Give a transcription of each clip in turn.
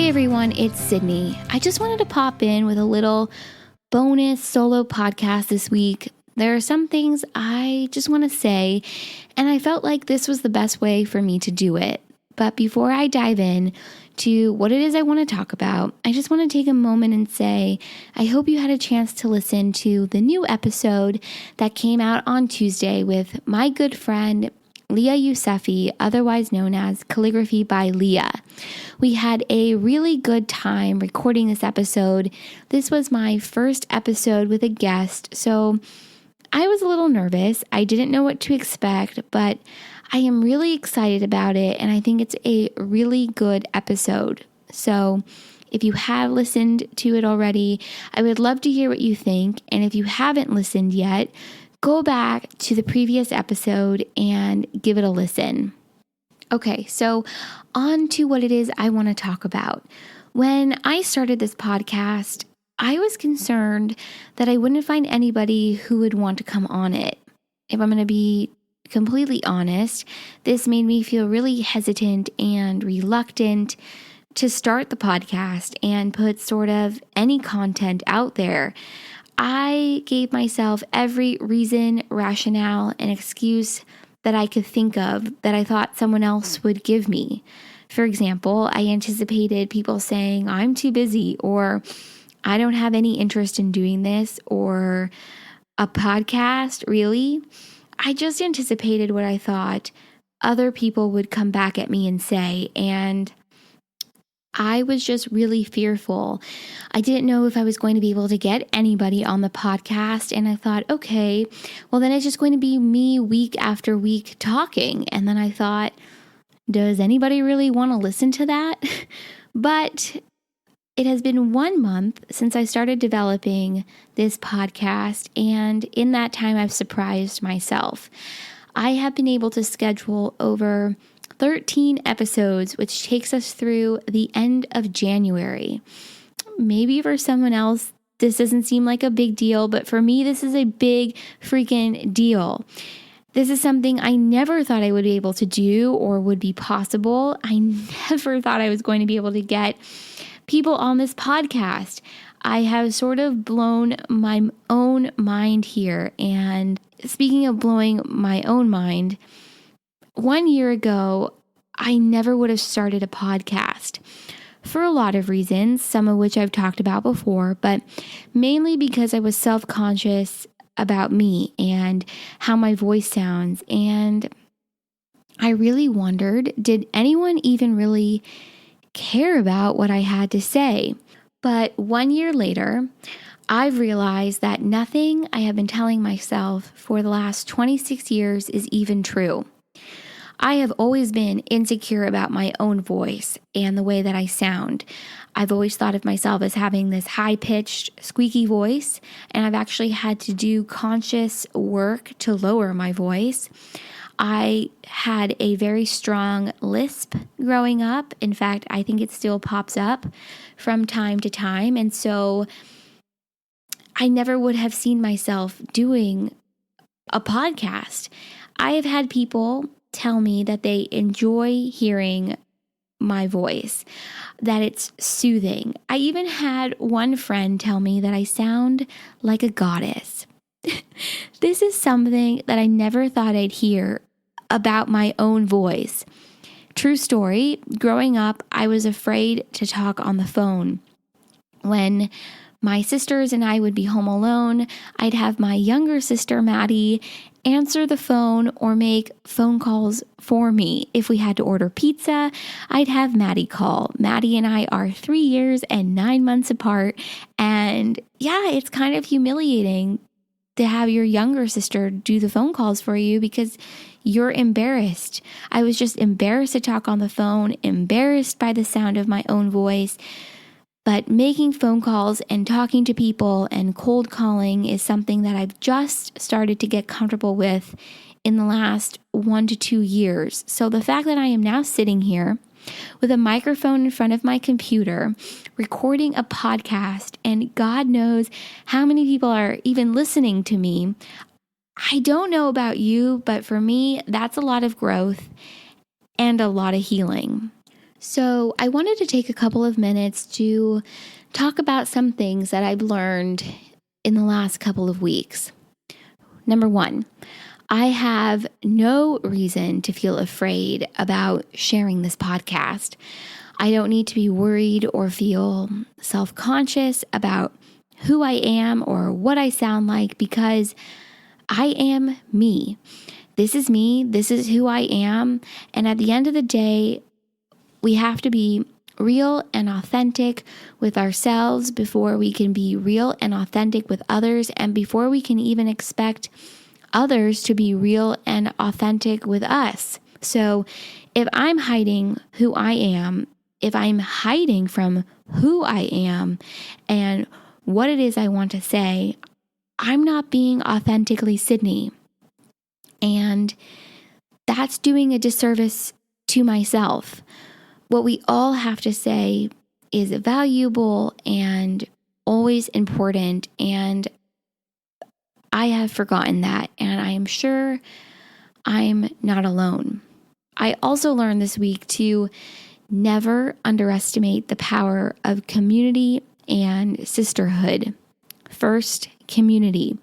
Hey everyone, it's Sydney. I just wanted to pop in with a little bonus solo podcast this week. There are some things I just want to say, and I felt like this was the best way for me to do it. But before I dive in to what it is I want to talk about, I just want to take a moment and say, I hope you had a chance to listen to the new episode that came out on Tuesday with my good friend, Leah Yousefi, otherwise known as Calligraphy by Leah. We had a really good time recording this episode. This was my first episode with a guest, so I was a little nervous. I didn't know what to expect, but I am really excited about it, and I think it's a really good episode. So if you have listened to it already, I would love to hear what you think, and if you haven't listened yet, go back to the previous episode and give it a listen. Okay, so on to what it is I want to talk about. When I started this podcast, I was concerned that I wouldn't find anybody who would want to come on it. If I'm going to be completely honest, this made me feel really hesitant and reluctant to start the podcast and put sort of any content out there. I gave myself every reason, rationale, and excuse that I could think of that I thought someone else would give me. For example, I anticipated people saying, I'm too busy, or I don't have any interest in doing this, or a podcast, really? I just anticipated what I thought other people would come back at me and say, and I was just really fearful. I didn't know if I was going to be able to get anybody on the podcast, and I thought, okay, well then it's just going to be me week after week talking. And then I thought, does anybody really want to listen to that? But it has been 1 month since I started developing this podcast, and in that time I've surprised myself. I have been able to schedule over 13 episodes, which takes us through the end of January. Maybe for someone else, this doesn't seem like a big deal, but for me, this is a big freaking deal. This is something I never thought I would be able to do or would be possible. I never thought I was going to be able to get people on this podcast. I have sort of blown my own mind here. And speaking of blowing my own mind, 1 year ago, I never would have started a podcast for a lot of reasons, some of which I've talked about before, but mainly because I was self-conscious about me and how my voice sounds. And I really wondered, did anyone even really care about what I had to say? But 1 year later, I've realized that nothing I have been telling myself for the last 26 years is even true. I have always been insecure about my own voice and the way that I sound. I've always thought of myself as having this high-pitched, squeaky voice, and I've actually had to do conscious work to lower my voice. I had a very strong lisp growing up. In fact, I think it still pops up from time to time, and so I never would have seen myself doing a podcast. I have had people tell me that they enjoy hearing my voice, that it's soothing. I even had one friend tell me that I sound like a goddess. This is something that I never thought I'd hear about my own voice. True story, growing up, I was afraid to talk on the phone. When my sisters and I would be home alone, I'd have my younger sister, Maddie, answer the phone or make phone calls for me. If we had to order pizza, I'd have Maddie call. Maddie and I are 3 years and 9 months apart. And yeah, it's kind of humiliating to have your younger sister do the phone calls for you because you're embarrassed. I was just embarrassed to talk on the phone, embarrassed by the sound of my own voice. But making phone calls and talking to people and cold calling is something that I've just started to get comfortable with in the last 1 to 2 years. So the fact that I am now sitting here with a microphone in front of my computer, recording a podcast, and God knows how many people are even listening to me. I don't know about you, but for me, that's a lot of growth and a lot of healing. So I wanted to take a couple of minutes to talk about some things that I've learned in the last couple of weeks. Number one, I have no reason to feel afraid about sharing this podcast. I don't need to be worried or feel self-conscious about who I am or what I sound like because I am me. This is me. This is who I am. And at the end of the day, we have to be real and authentic with ourselves before we can be real and authentic with others, and before we can even expect others to be real and authentic with us. So if I'm hiding who I am, if I'm hiding from who I am and what it is I want to say, I'm not being authentically Sydney. And that's doing a disservice to myself. What we all have to say is valuable and always important, and I have forgotten that, and I am sure I'm not alone. I also learned this week to never underestimate the power of community and sisterhood. First, community.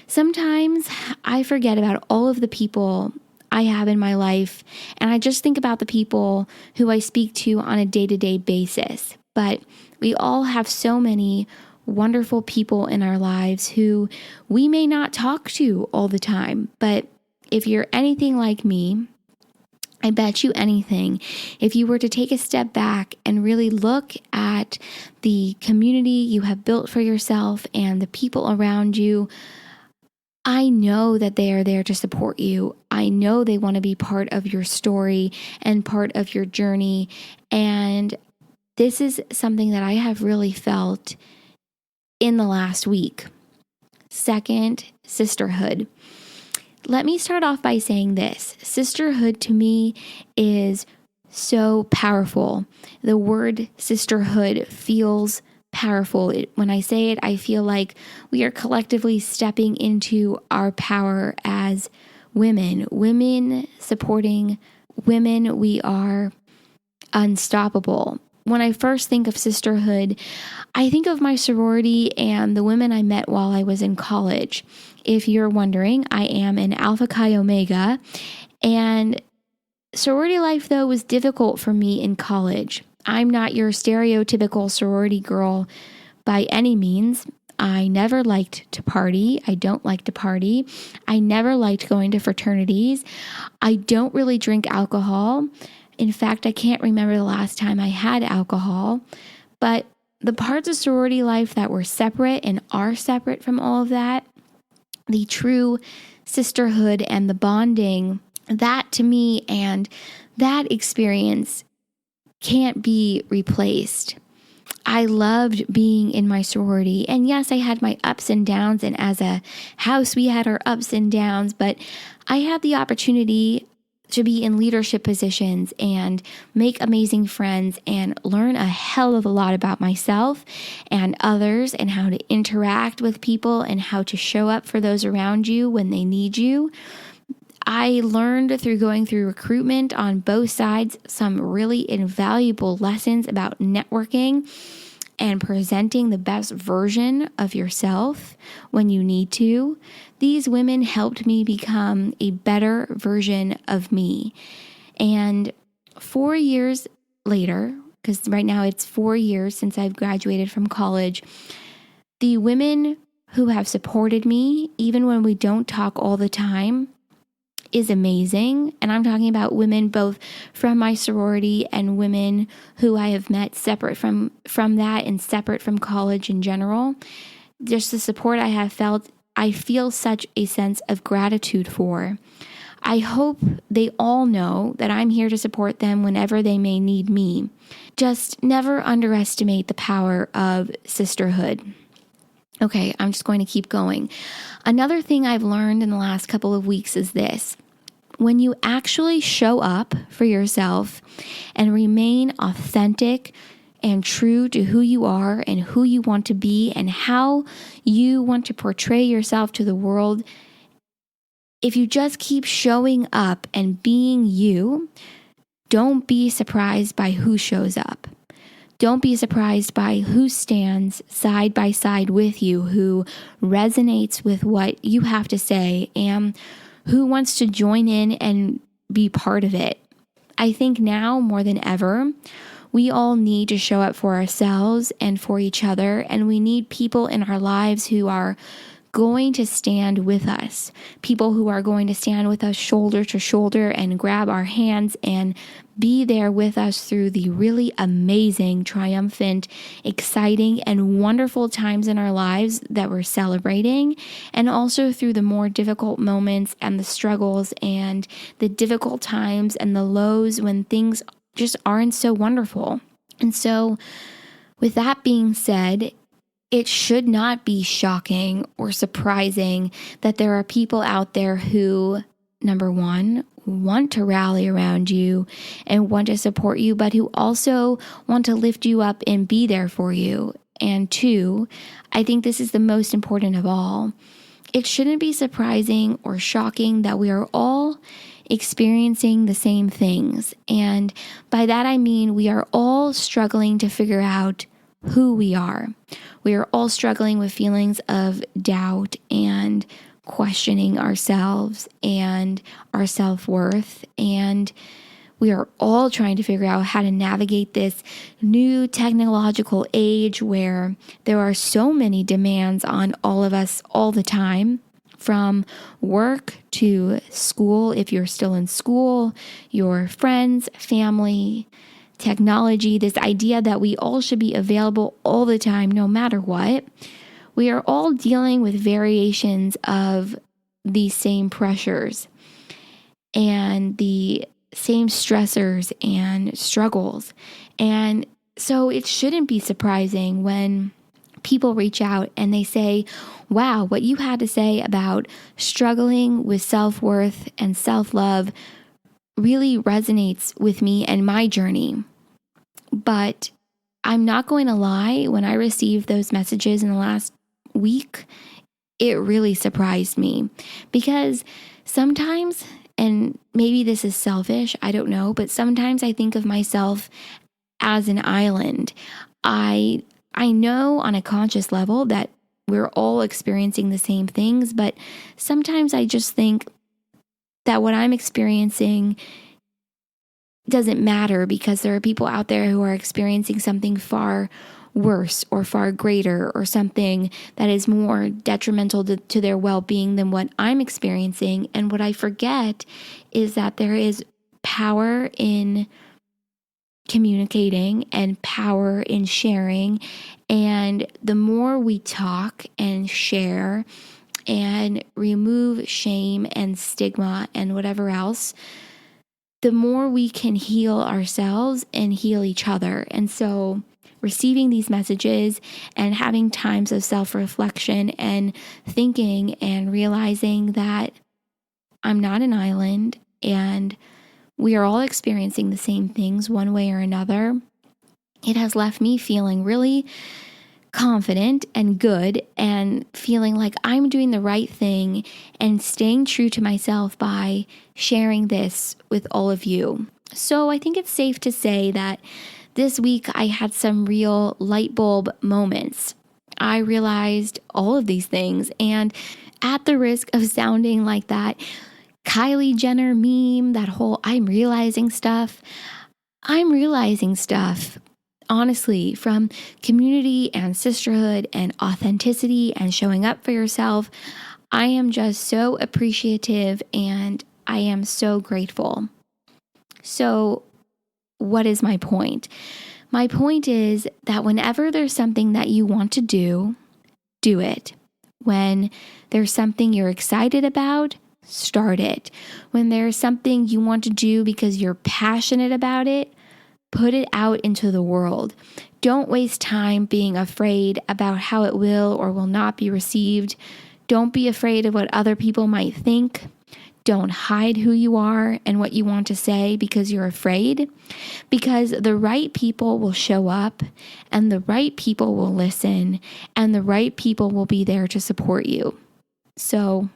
Sometimes I forget about all of the people I have in my life, and I just think about the people who I speak to on a day-to-day basis. But we all have so many wonderful people in our lives who we may not talk to all the time. But if you're anything like me, I bet you anything, if you were to take a step back and really look at the community you have built for yourself and the people around you, I know that they are there to support you. I know they want to be part of your story and part of your journey. And this is something that I have really felt in the last week. Second, sisterhood. Let me start off by saying this. Sisterhood to me is so powerful. The word sisterhood feels powerful. When I say it, I feel like we are collectively stepping into our power as women supporting women. We are unstoppable. When I first think of sisterhood, I think of my sorority and the women I met while I was in college. If you're wondering, I am an Alpha Chi Omega, and sorority life, though, was difficult for me in college. I'm not your stereotypical sorority girl by any means. I never liked to party. I don't like to party. I never liked going to fraternities. I don't really drink alcohol. In fact, I can't remember the last time I had alcohol. But the parts of sorority life that were separate and are separate from all of that, the true sisterhood and the bonding, that to me and that experience can't be replaced. I loved being in my sorority. And yes, I had my ups and downs. And as a house, we had our ups and downs. But I had the opportunity to be in leadership positions and make amazing friends and learn a hell of a lot about myself and others and how to interact with people and how to show up for those around you when they need you. I learned through going through recruitment on both sides some really invaluable lessons about networking and presenting the best version of yourself when you need to. These women helped me become a better version of me. And 4 years later, because right now it's 4 years since I've graduated from college, the women who have supported me, even when we don't talk all the time, is amazing. And I'm talking about women both from my sorority and women who I have met separate from that and separate from college in general. Just the support I have felt, I feel such a sense of gratitude for. I hope they all know that I'm here to support them whenever they may need me. Just never underestimate the power of sisterhood. Okay, I'm just going to keep going. Another thing I've learned in the last couple of weeks is this. When you actually show up for yourself and remain authentic and true to who you are and who you want to be and how you want to portray yourself to the world, if you just keep showing up and being you, Don't be surprised by who shows up. Don't be surprised by who stands side by side with you, who resonates with what you have to say, and who wants to join in and be part of it. I think now more than ever, we all need to show up for ourselves and for each other, and we need people in our lives who are going to stand with us, people who are going to stand with us shoulder to shoulder and grab our hands and be there with us through the really amazing, triumphant, exciting, and wonderful times in our lives that we're celebrating, and also through the more difficult moments and the struggles and the difficult times and the lows when things just aren't so wonderful. And so, with that being said, it should not be shocking or surprising that there are people out there who, number one, want to rally around you and want to support you, but who also want to lift you up and be there for you. And two, I think this is the most important of all. It shouldn't be surprising or shocking that we are all experiencing the same things. And by that I mean we are all struggling to figure out who we are. We are all struggling with feelings of doubt and questioning ourselves and our self-worth. And we are all trying to figure out how to navigate this new technological age where there are so many demands on all of us all the time, from work to school, if you're still in school, your friends, family, technology, this idea that we all should be available all the time, no matter what. We are all dealing with variations of these same pressures and the same stressors and struggles. And so it shouldn't be surprising when people reach out and they say, wow, what you had to say about struggling with self-worth and self-love really resonates with me and my journey. But I'm not going to lie, when I received those messages in the last week, it really surprised me, because sometimes, and maybe this is selfish, I don't know, but sometimes I think of myself as an island. I know on a conscious level that we're all experiencing the same things, but sometimes I just think that what I'm experiencing doesn't matter because there are people out there who are experiencing something far worse or far greater or something that is more detrimental to their well-being than what I'm experiencing. And what I forget is that there is power in communicating and power in sharing. And the more we talk and share and remove shame and stigma and whatever else, the more we can heal ourselves and heal each other. And so receiving these messages and having times of self-reflection and thinking and realizing that I'm not an island and we are all experiencing the same things one way or another, it has left me feeling really confident and good and feeling like I'm doing the right thing and staying true to myself by sharing this with all of you. So I think it's safe to say that this week I had some real light bulb moments. I realized all of these things, and at the risk of sounding like that Kylie Jenner meme, that whole I'm realizing stuff, honestly, from community and sisterhood and authenticity and showing up for yourself. I am just so appreciative and I am so grateful. So, what is my point? My point is that whenever there's something that you want to do, do it. When there's something you're excited about, start it. When there's something you want to do because you're passionate about it, put it out into the world. Don't waste time being afraid about how it will or will not be received. Don't be afraid of what other people might think. Don't hide who you are and what you want to say because you're afraid. Because the right people will show up and the right people will listen and the right people will be there to support you. So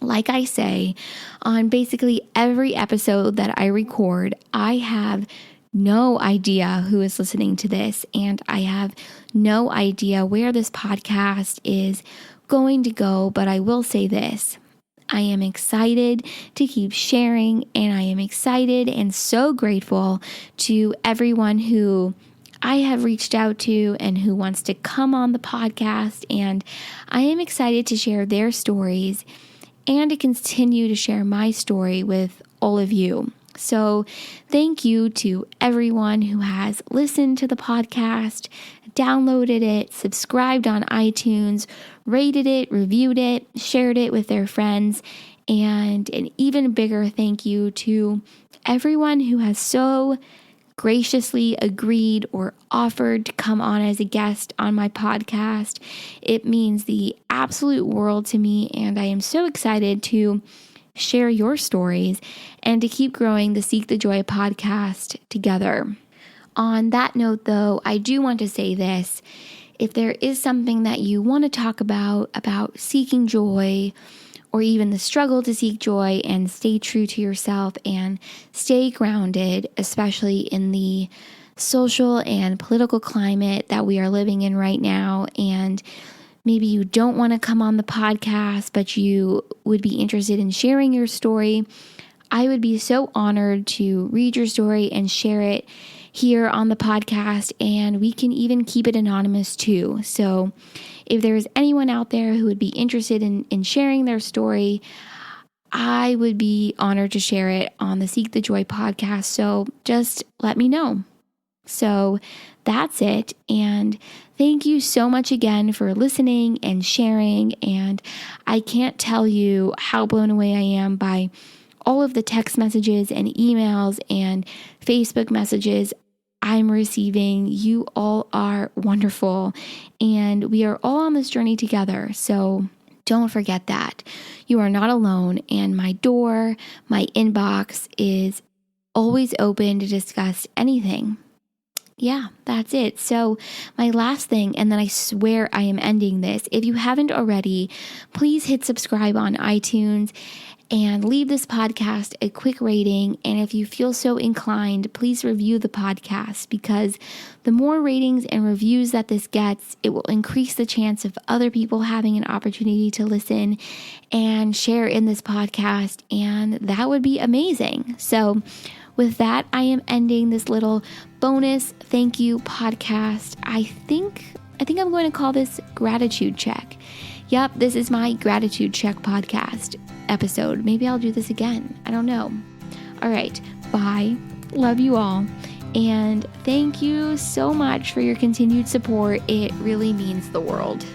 Like I say, on basically every episode that I record, I have no idea who is listening to this, and I have no idea where this podcast is going to go, but I will say this. I am excited to keep sharing, and I am excited and so grateful to everyone who I have reached out to and who wants to come on the podcast, and I am excited to share their stories and to continue to share my story with all of you. So thank you to everyone who has listened to the podcast, downloaded it, subscribed on iTunes, rated it, reviewed it, shared it with their friends, and an even bigger thank you to everyone who has so graciously agreed or offered to come on as a guest on my podcast. It means the absolute world to me, and I am so excited to share your stories and to keep growing the Seek the Joy podcast together. On that note, though, I do want to say this. If there is something that you want to talk about seeking joy, or even the struggle to seek joy and stay true to yourself and stay grounded, especially in the social and political climate that we are living in right now, and maybe you don't want to come on the podcast, but you would be interested in sharing your story, I would be so honored to read your story and share it here on the podcast, and we can even keep it anonymous too. So if there's anyone out there who would be interested in sharing their story, I would be honored to share it on the Seek the Joy podcast. So just let me know. So that's it. And thank you so much again for listening and sharing. And I can't tell you how blown away I am by all of the text messages and emails and Facebook messages I'm receiving. You all are wonderful, and we are all on this journey together. So don't forget that you are not alone, and my door, my inbox is always open to discuss anything. Yeah, that's it. So my last thing, and then I swear I am ending this. If you haven't already, please hit subscribe on iTunes and leave this podcast a quick rating. And if you feel so inclined, please review the podcast, because the more ratings and reviews that this gets, it will increase the chance of other people having an opportunity to listen and share in this podcast. And that would be amazing. So with that, I am ending this little bonus thank you podcast. I think I'm going to call this Gratitude Check. Yep, this is my Gratitude Check podcast episode. Maybe I'll do this again. I don't know. All right. Bye. Love you all. And thank you so much for your continued support. It really means the world.